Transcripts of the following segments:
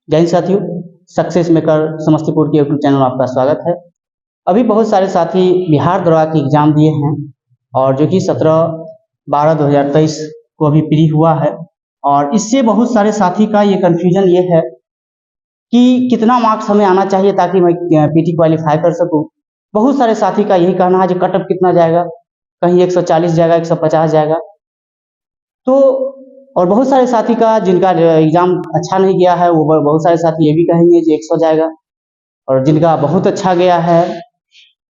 जय हिंद साथियों, success maker Samastipur के यूट्यूब चैनल में आपका स्वागत है। अभी बहुत सारे साथी बिहार दरोगा की एग्जाम दिए हैं और जो कि 17/12/2023 को अभी प्री हुआ है। और इससे बहुत सारे साथी का ये कन्फ्यूजन ये है कि कितना मार्क्स हमें आना चाहिए ताकि मैं पीटी क्वालिफाई कर सकूं। बहुत सारे साथी का यही कहना है जो कट ऑफ कितना जाएगा, कहीं 140 जाएगा, 150 जाएगा। तो और बहुत सारे साथी का जिनका एग्जाम अच्छा नहीं गया है वो बहुत सारे साथी ये भी कहेंगे कि 100 जाएगा, और जिनका बहुत अच्छा गया है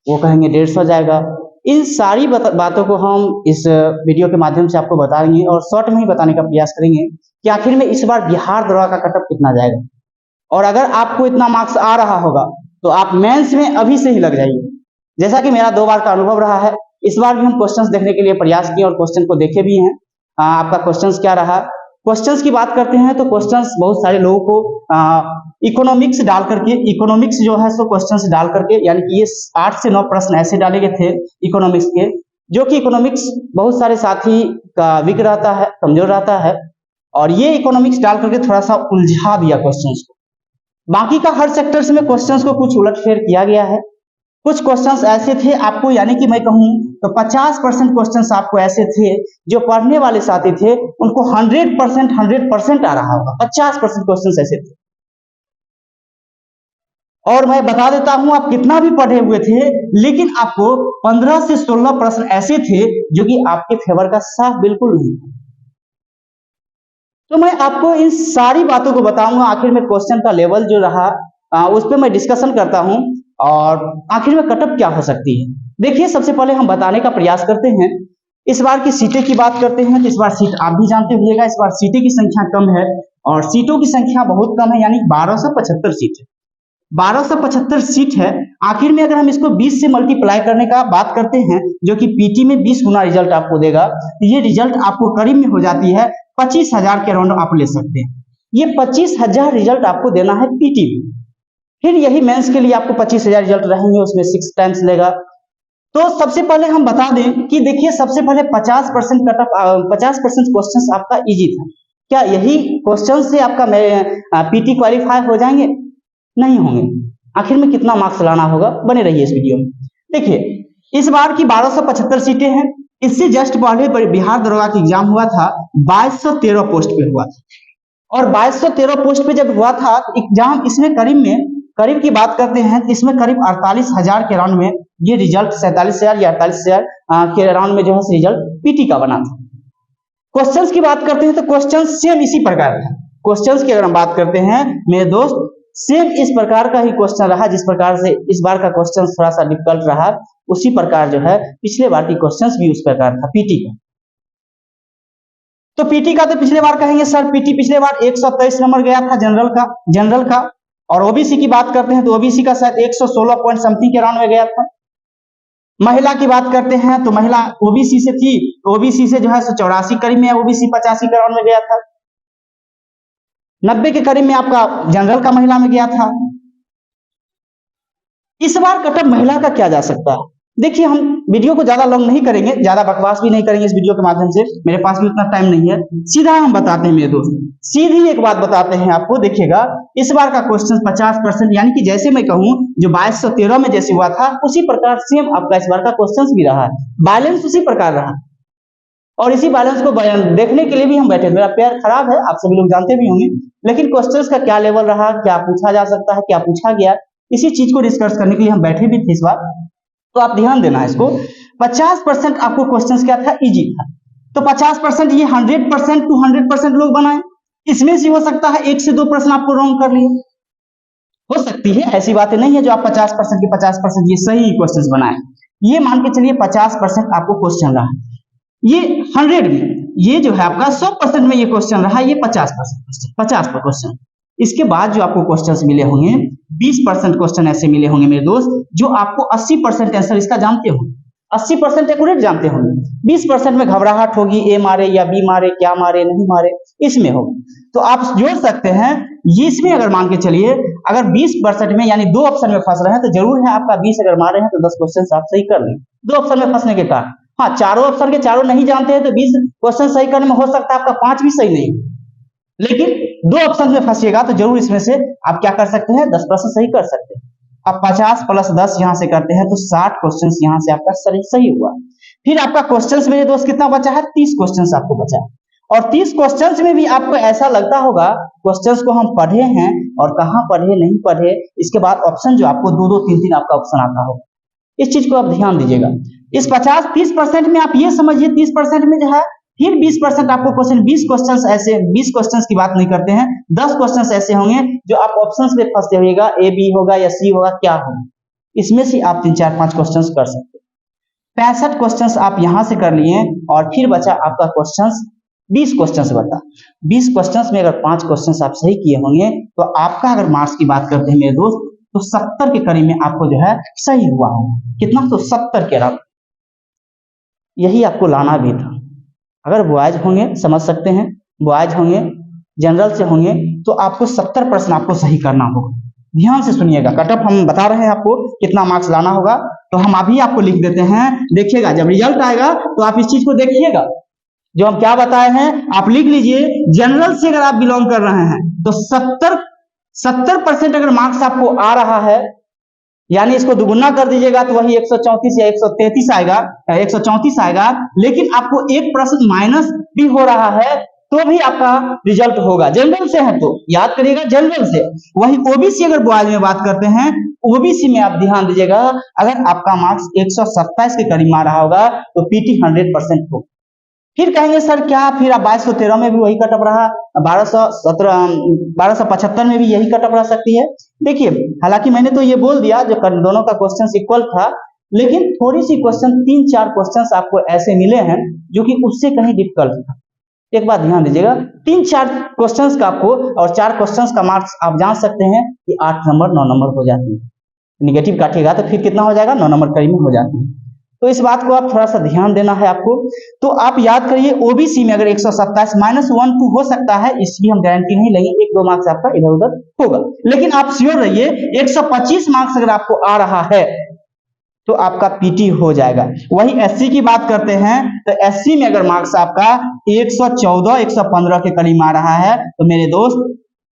वो कहेंगे 150 जाएगा। इन सारी बातों को हम इस वीडियो के माध्यम से आपको बताएंगे और शॉर्ट में ही बताने का प्रयास करेंगे कि आखिर में इस बार बिहार दरोगा का कट ऑफ कितना जाएगा। और अगर आपको इतना मार्क्स आ रहा होगा तो आप मेंस में अभी से ही लग जाइए। जैसा कि मेरा 2 बार का अनुभव रहा है, इस बार भी हम क्वेश्चंस देखने के लिए प्रयास किए और क्वेश्चन को देखे भी हैं। आपका क्वेश्चंस क्या रहा? क्वेश्चंस की बात करते हैं तो क्वेश्चंस बहुत सारे लोगों को इकोनॉमिक्स डाल करके, इकोनॉमिक्स जो है सो क्वेश्चंस डाल करके, यानी कि ये 8 से 9 प्रश्न ऐसे डाले गए थे इकोनॉमिक्स के, जो कि इकोनॉमिक्स बहुत सारे साथी का वीक रहता है, कमजोर रहता है, और ये इकोनॉमिक्स डाल करके थोड़ा सा उलझा दिया क्वेश्चंस को। बाकी का हर सेक्टर्स में क्वेश्चंस को कुछ उलटफेर किया गया है। कुछ क्वेश्चंस ऐसे थे आपको, यानी कि मैं कहूं तो 50% क्वेश्चंस आपको ऐसे थे जो पढ़ने वाले साथी थे उनको 100% आ रहा होगा। 50% क्वेश्चंस ऐसे थे। और मैं बता देता हूं, आप कितना भी पढ़े हुए थे लेकिन आपको 15 से 16 प्रश्न ऐसे थे जो कि आपके फेवर का साफ बिल्कुल नहीं था। तो मैं आपको इन सारी बातों को बताऊंगा। आखिर में क्वेश्चन का लेवल जो रहा उस पर मैं डिस्कशन करता हूं और आखिर में कटअप क्या हो सकती है। देखिए, सबसे पहले हम बताने का प्रयास करते हैं। इस बार की सीटें की बात करते हैं तो इस बार सीट आप भी जानते होइएगा, इस बार सीटें की संख्या कम है और सीटों की संख्या बहुत कम है, यानी 1275 सीट है। 1275 सीट है। आखिर में अगर हम इसको 20 से मल्टीप्लाई करने का बात करते हैं, जो कि पीटी में 20 गुना रिजल्ट आपको देगा, तो ये रिजल्ट आपको करीब में हो जाती है 25,000 के अराउंड आप ले सकते हैं। ये 25,000 रिजल्ट आपको देना है पीटी में। फिर यही मेंस के लिए आपको 25,000 रिजल्ट रहेंगे, उसमें 6 टाइम्स लेगा। तो सबसे पहले हम बता दें कि देखिए, सबसे पहले 50% कटअप, 50% क्वेश्चंस आपका इजी था। क्या यही क्वेश्चन से आपका पीटी क्वालिफाई हो जाएंगे? नहीं होंगे। आखिर में कितना मार्क्स लाना होगा, बने रहिए इस वीडियो में। देखिए, इस बार की 1275 सीटें हैं। इससे जस्ट पहले बिहार दरोगा की एग्जाम हुआ था, 2213 पोस्ट पे हुआ था। और 2213 पोस्ट पे जब हुआ था एग्जाम, इसमें करीब की बात करते हैं तो इसमें करीब 48,000 के राउंड में ये रिजल्ट, 47,000 या 48,000 के राउंड में जो है रिजल्ट पीटी का बना था। क्वेश्चंस की बात करते हैं तो क्वेश्चंस सेम इसी प्रकार है। क्वेश्चंस की अगर हम बात करते हैं मेरे दोस्त, सेम इस प्रकार का ही क्वेश्चन रहा। जिस प्रकार से इस बार का क्वेश्चन थोड़ा सा डिफिकल्ट रहा, उसी प्रकार जो है पिछले बार की क्वेश्चंस भी उस प्रकार था पीटी का। तो पीटी का तो पिछले बार कहेंगे सर, पीटी पिछले बार 123 नंबर गया था जनरल का। और ओबीसी की बात करते हैं तो ओबीसी का शायद 116 पॉइंट समथिंग के राउंड में गया था। महिला की बात करते हैं तो महिला ओबीसी से थी, ओबीसी से जो है 84 करीब में, ओबीसी 85 के राउंड में गया था। 90 के करीब में आपका जनरल का महिला में गया था। इस बार कटअप महिला का क्या जा सकता है? देखिए, हम वीडियो को ज्यादा लॉन्ग नहीं करेंगे, ज्यादा बकवास भी नहीं करेंगे इस वीडियो के माध्यम से, मेरे पास भी उतना टाइम नहीं है। सीधा हम बताते हैं मेरे दोस्त, सीधी एक बात बताते हैं आपको। देखिएगा, इस बार का क्वेश्चन 50%, यानी कि जैसे मैं कहूं जो 2213 में जैसे हुआ था उसी प्रकार सेम आपका इस बार का क्वेश्चन भी रहा है। बैलेंस उसी प्रकार रहा और इसी बैलेंस को देखने के लिए भी हम बैठे। मेरा पैर खराब है, आप सभी लोग जानते भी होंगे, लेकिन क्वेश्चंस का क्या लेवल रहा, क्या पूछा जा सकता है, क्या पूछा गया, इसी चीज को डिस्कस करने के लिए हम बैठे भी थे इस बार। तो आप ध्यान देना इसको। 50% आपको क्वेश्चंस क्या था, इजी था। तो 50% ये 100% टू 100% लोग बनाए। इसमें से हो सकता है 1 से 2 प्रश्न आपको रॉन्ग कर लिए, हो सकती है, ऐसी बातें नहीं है जो आप 50% के 50% ये सही क्वेश्चंस बनाए। ये मान के चलिए 50% आपको क्वेश्चन रहा, ये 100 में, ये जो है आपका 100% में ये क्वेश्चन रहा, ये 50% 50 पर क्वेश्चन। इसके बाद जो आपको क्वेश्चंस मिले होंगे, 20% क्वेश्चन ऐसे मिले होंगे मेरे दोस्त जो आपको 80% आंसर इसका जानते होंगे, 80% एक्यूरेट जानते होंगे। 20% में घबराहट होगी, ए मारे या बी मारे, क्या मारे नहीं मारे, इसमें होगी। तो आप जोड़ सकते हैं ये, इसमें अगर मान के चलिए अगर 20% में यानी 2 ऑप्शन में फंस रहे हैं तो जरूर है आपका 20 अगर मारे हैं तो 10 क्वेश्चन आप सही कर लें 2 ऑप्शन में फंसने के कारण। हाँ, चारों ऑप्शन के चारों नहीं जानते हैं तो 20 क्वेश्चन सही करने में हो सकता है आपका 5 भी सही नहीं, लेकिन दो ऑप्शन में फंसिएगा तो जरूर इसमें से आप क्या कर सकते हैं, 10 प्रश्न सही कर सकते हैं। अब 50 + 10 यहां से करते हैं तो 60 क्वेश्चन यहां से आपका सही हुआ। फिर आपका क्वेश्चंस मेरे दोस्त कितना बचा है, 30 क्वेश्चंस आपको बचा है। और 30 क्वेश्चंस में भी आपको ऐसा लगता होगा क्वेश्चंस को हम पढ़े हैं और कहाँ पढ़े नहीं पढ़े, इसके बाद ऑप्शन जो आपको 2 2 3 3 आपका ऑप्शन आता होगा। इस चीज को आप ध्यान दीजिएगा। इस 50-30% में आप ये समझिए 30% में जो है फिर 20% आपको क्वेश्चन 20 क्वेश्चन ऐसे 20 क्वेश्चन की बात नहीं करते हैं, 10 क्वेश्चन ऐसे होंगे जो आप ऑप्शंस में फंसते होइएगा, ए बी होगा या सी होगा, क्या होगा, इसमें से आप 3 4 5 क्वेश्चन कर सकते हैं। 65 क्वेश्चन आप यहां से कर लिए और फिर बचा आपका क्वेश्चन 20 क्वेश्चन बता। 20 क्वेश्चन में अगर 5 क्वेश्चन आप सही किए होंगे तो आपका अगर मार्क्स की बात करते हैं मेरे दोस्त तो 70 के करीब में आपको जो है सही हुआ होगा। कितना, तो 70 के अराउंड। यही आपको लाना भी था। अगर बॉयज होंगे समझ सकते हैं, बॉयज होंगे जनरल से होंगे तो आपको 70 प्रश्न आपको सही करना होगा। ध्यान से सुनिएगा, कटअप हम बता रहे हैं आपको कितना मार्क्स लाना होगा, तो हम अभी आपको लिख देते हैं। देखिएगा जब रिजल्ट आएगा तो आप इस चीज को देखिएगा, जो हम क्या बताए हैं आप लिख लीजिए। जनरल से अगर आप बिलोंग कर रहे हैं तो 70% अगर मार्क्स आपको आ रहा है, यानी इसको दुगुना कर दीजिएगा तो वही 134 या 133 आएगा, 134 आएगा। लेकिन आपको एक प्रश्न माइनस भी हो रहा है तो भी आपका रिजल्ट होगा। जनरल से है तो याद करिएगा, जनरल से। वही ओबीसी अगर बॉयज में बात करते हैं, ओबीसी में आप ध्यान दीजिएगा, अगर आपका मार्क्स 127 के करीब आ रहा होगा तो पीटी 100% होगा। फिर कहेंगे सर क्या, फिर आप 2213 में भी वही कटअप रहा, 1275 में भी यही कटअप रह सकती है। देखिए हालांकि मैंने तो ये बोल दिया जो दोनों का क्वेश्चन इक्वल था, लेकिन थोड़ी सी क्वेश्चन 3-4 क्वेश्चन आपको ऐसे मिले हैं जो कि उससे कहीं डिफिकल्ट था। एक बात ध्यान दीजिएगा, 3-4 क्वेश्चंस का आपको और 4 क्वेश्चंस का मार्क्स आप जान सकते हैं कि 8 नंबर 9 नंबर हो जाते हैं। निगेटिव काटिएगा तो फिर कितना हो जाएगा, 9 नंबर करीब में हो जाते हैं। तो इस बात को आप थोड़ा सा ध्यान देना है आपको। तो आप याद करिए ओबीसी में अगर 127 -1-2 हो सकता है, इसकी हम गारंटी नहीं लेंगे, 1-2 मार्क्स आपका इधर उधर होगा, लेकिन आप श्योर रहिए 125 मार्क्स अगर आपको आ रहा है तो आपका पीटी हो जाएगा। वही एससी की बात करते हैं तो एससी में अगर मार्क्स आपका 114-115 के करीब आ रहा है तो मेरे दोस्त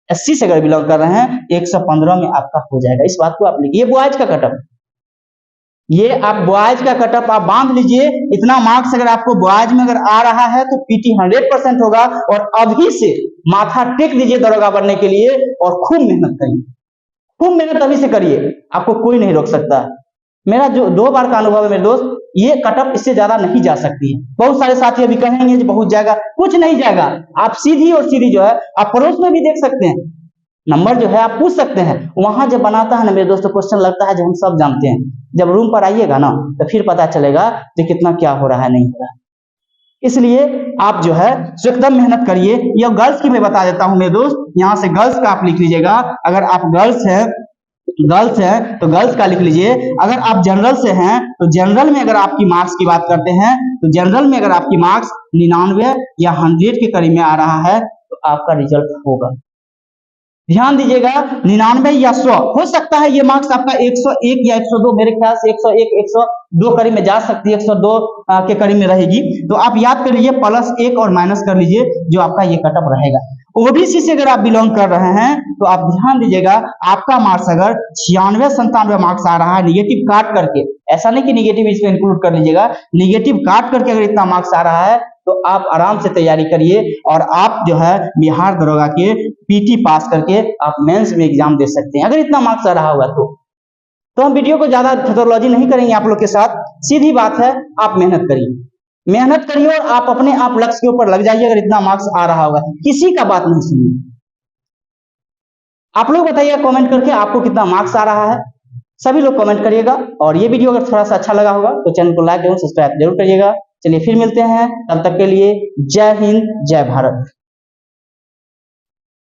एससी से अगर बिलोंग कर रहे हैं 115 में आपका हो जाएगा। इस बात को आप लिखिए। बॉयज का कटअप, ये आप बॉयज का कटअप आप बांध लीजिए। इतना मार्क्स अगर आपको बॉयज में अगर आ रहा है तो पीटी 100% होगा। और अभी से माथा टेक दीजिए दरोगा बनने के लिए और खूब मेहनत करिए। खूब मेहनत अभी से करिए, आपको कोई नहीं रोक सकता। मेरा जो 2 बार का अनुभव है मेरे दोस्त, ये कटअप इससे ज्यादा नहीं जा सकती है। बहुत सारे साथी अभी कहेंगे कि बहुत जाएगा, कुछ नहीं जाएगा। आप सीधी और सीधी जो है आप पड़ोस में भी देख सकते हैं, नंबर जो है आप पूछ सकते हैं। वहां जब बनाता है ना मेरे दोस्तों क्वेश्चन, लगता है जो हम सब जानते हैं। जब रूम पर आइएगा ना तो फिर पता चलेगा कि कितना क्या हो रहा है नहीं हो रहा है। इसलिए आप जो है एकदम मेहनत करिए। ये गर्ल्स की मैं बता देता हूं मेरे दोस्त, यहाँ से गर्ल्स का आप लिख लीजिएगा। अगर आप गर्ल्स है तो गर्ल्स का लिख लीजिए। अगर आप जनरल से हैं तो जनरल में अगर आपकी मार्क्स की बात करते हैं तो जनरल में अगर आपकी मार्क्स 99 या 100 के करीब में आ रहा है तो आपका रिजल्ट होगा। ध्यान दीजिएगा, 99 या 100 हो सकता है। ये मार्क्स आपका 101 या 102, मेरे ख्याल से 101 102 करीब में जा सकती है, 102 के करीब में रहेगी। तो आप याद कर लीजिए, +1 और माइनस कर लीजिए, जो आपका ये कटअप रहेगा। ओबीसी से अगर आप बिलोंग कर रहे हैं तो आप ध्यान दीजिएगा, आपका मार्क्स अगर 96-97 मार्क्स आ रहा है निगेटिव काट करके, ऐसा नहीं कि निगेटिव इसमें इंक्लूड कर लीजिएगा, निगेटिव काट करके अगर इतना मार्क्स आ रहा है तो आप आराम से तैयारी करिए और आप जो है बिहार दरोगा के पीटी पास करके आप मेंस में एग्जाम दे सकते हैं, अगर इतना मार्क्स आ रहा होगा तो हम वीडियो को ज्यादा पैथोलॉजी नहीं करेंगे आप लोग के साथ। सीधी बात है, आप मेहनत करिए और आप अपने आप लक्ष्य के ऊपर लग जाइए। अगर इतना मार्क्स आ रहा होगा, किसी का बात नहीं सुनिए। आप लोग बताइए कमेंट करके आपको कितना मार्क्स आ रहा है, सभी लोग कमेंट करिएगा। और ये वीडियो अगर थोड़ा सा अच्छा लगा होगा तो चैनल को लाइक एवं सब्सक्राइब जरूर करिएगा। चलिए फिर मिलते हैं, तब तक के लिए जय हिंद जय भारत।